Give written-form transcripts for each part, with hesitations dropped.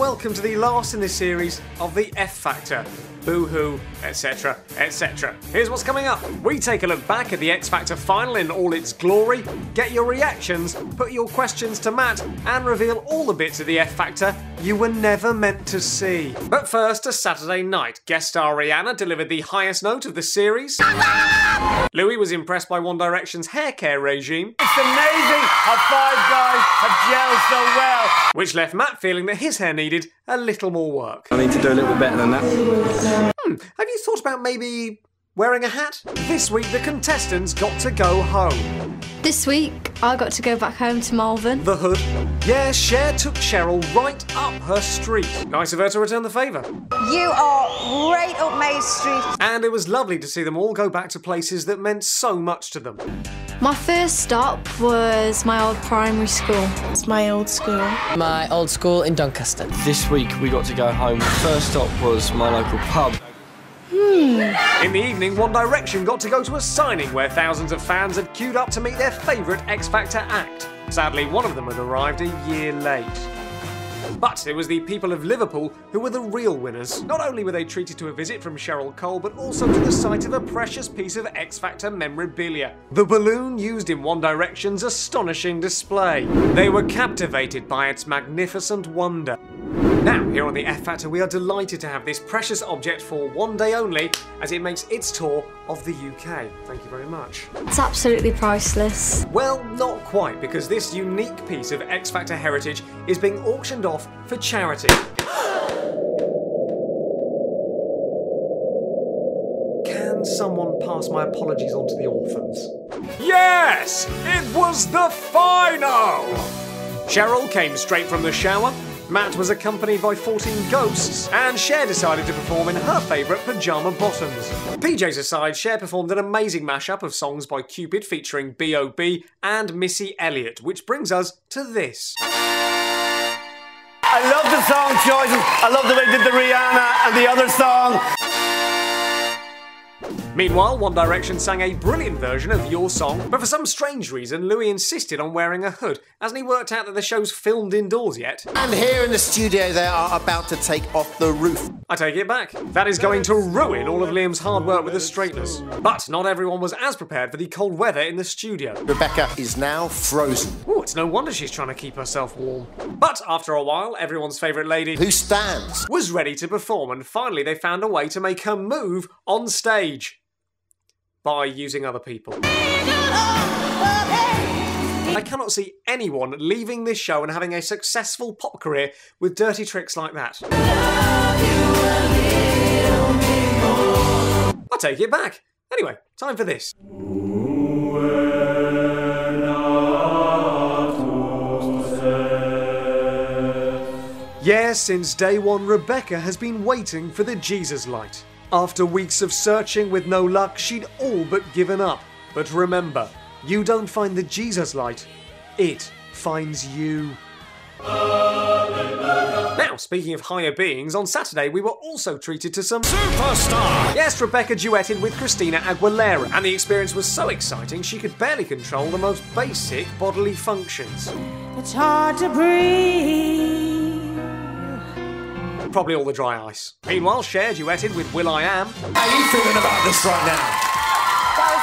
welcome to the last in the series of the F Factor. Boo-hoo, etc, etc. Here's what's coming up. We take a look back at the X Factor final in all its glory, get your reactions, put your questions to Matt, and reveal all the bits of the F Factor you were never meant to see. But first, a Saturday night. Guest star Rihanna delivered the highest note of the series. Louis was impressed by One Direction's hair care regime. It's amazing how five guys have gelled so well. Which left Matt feeling that his hair needed a little more work. I need to do a little bit better than that. Have you thought about maybe wearing a hat? This week the contestants got to go home. This week I got to go back home to Malvern. The Hood. Yeah, Cher took Cheryl right up her street. Nice of her to return the favour. You are right up my street. And it was lovely to see them all go back to places that meant so much to them. My first stop was my old primary school. It's my old school. My old school in Doncaster. This week we got to go home. First stop was my local pub. In the evening, One Direction got to go to a signing where thousands of fans had queued up to meet their favourite X Factor act. Sadly, one of them had arrived a year late. But it was the people of Liverpool who were the real winners. Not only were they treated to a visit from Cheryl Cole, but also to the sight of a precious piece of X Factor memorabilia. The balloon used in One Direction's astonishing display. They were captivated by its magnificent wonder. Now, here on the F Factor, we are delighted to have this precious object for one day only as it makes its tour of the UK. Thank you very much. It's absolutely priceless. Well, not quite, because this unique piece of X Factor heritage is being auctioned off for charity. Can someone pass my apologies on to the orphans? Yes! It was the final! Cheryl came straight from the shower. Matt was accompanied by 14 ghosts, and Cher decided to perform in her favourite pyjama bottoms. PJs aside, Cher performed an amazing mashup of songs by Cupid featuring B.O.B. and Missy Elliott, which brings us to this. I love the song choices. I love the way they did the Rihanna and the other song. Meanwhile, One Direction sang a brilliant version of Your Song, but for some strange reason, Louis insisted on wearing a hood. Hasn't he worked out that the show's filmed indoors yet? And here in the studio, they are about to take off the roof. I take it back. That is going to ruin all of Liam's hard work with the straighteners. But not everyone was as prepared for the cold weather in the studio. Rebecca is now frozen. Oh, it's no wonder she's trying to keep herself warm. But after a while, everyone's favourite lady, Who stands? was ready to perform, and finally they found a way to make her move on stage. By using other people. I cannot see anyone leaving this show and having a successful pop career with dirty tricks like that. I take it back. Anyway, time for this. Yes, since day one, Rebecca has been waiting for the Jesus light. After weeks of searching with no luck, she'd all but given up. But remember, you don't find the Jesus light, it finds you. Now, speaking of higher beings, on Saturday we were also treated to some superstar! Yes, Rebecca duetted with Christina Aguilera, and the experience was so exciting she could barely control the most basic bodily functions. It's hard to breathe. Probably all the dry ice. Meanwhile, Cher duetted with will.i.am. How are you feeling about this right now? That was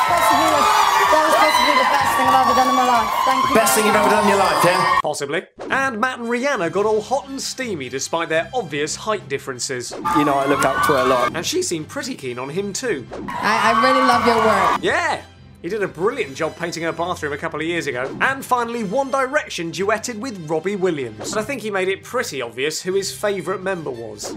possibly the best thing I've ever done in my life. Thank you. Best thing you've ever done in your life, yeah? Possibly. And Matt and Rihanna got all hot and steamy despite their obvious height differences. You know, I look up to her a lot. And she seemed pretty keen on him too. I really love your work. Yeah! He did a brilliant job painting her bathroom a couple of years ago. And finally, One Direction duetted with Robbie Williams. And I think he made it pretty obvious who his favourite member was.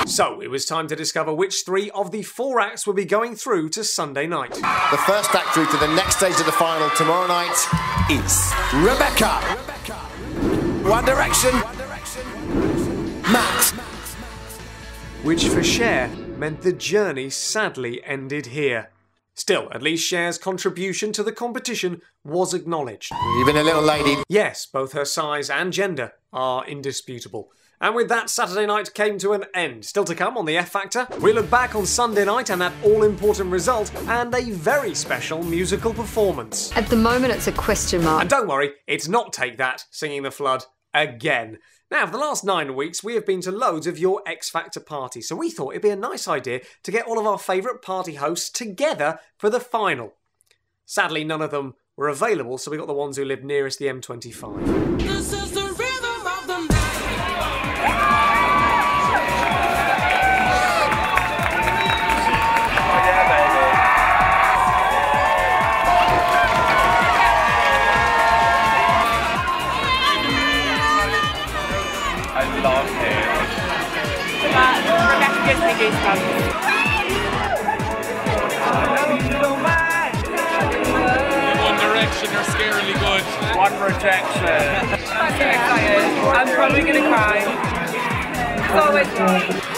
So, it was time to discover which three of the four acts would be going through to Sunday night. The first act through to the next stage of the final tomorrow night is Rebecca. One Direction. Matt. Which for Cher meant the journey sadly ended here. Still, at least Cher's contribution to the competition was acknowledged. You've been a little lady. Yes, both her size and gender are indisputable. And with that, Saturday night came to an end. Still to come on the F Factor, we look back on Sunday night and that all-important result and a very special musical performance. At the moment, it's a question mark. And don't worry, it's not Take That singing The Flood again. Now, for the last 9 weeks, we have been to loads of your X Factor parties, so we thought it'd be a nice idea to get all of our favourite party hosts together for the final. Sadly, none of them were available, so we got the ones who lived nearest the M25. This is the rhythm of the night. I love it. Rebecca gives me goosebumps. One Direction are scarily good. One Rejection. I'm so excited. I'm probably gonna cry. It's always fun.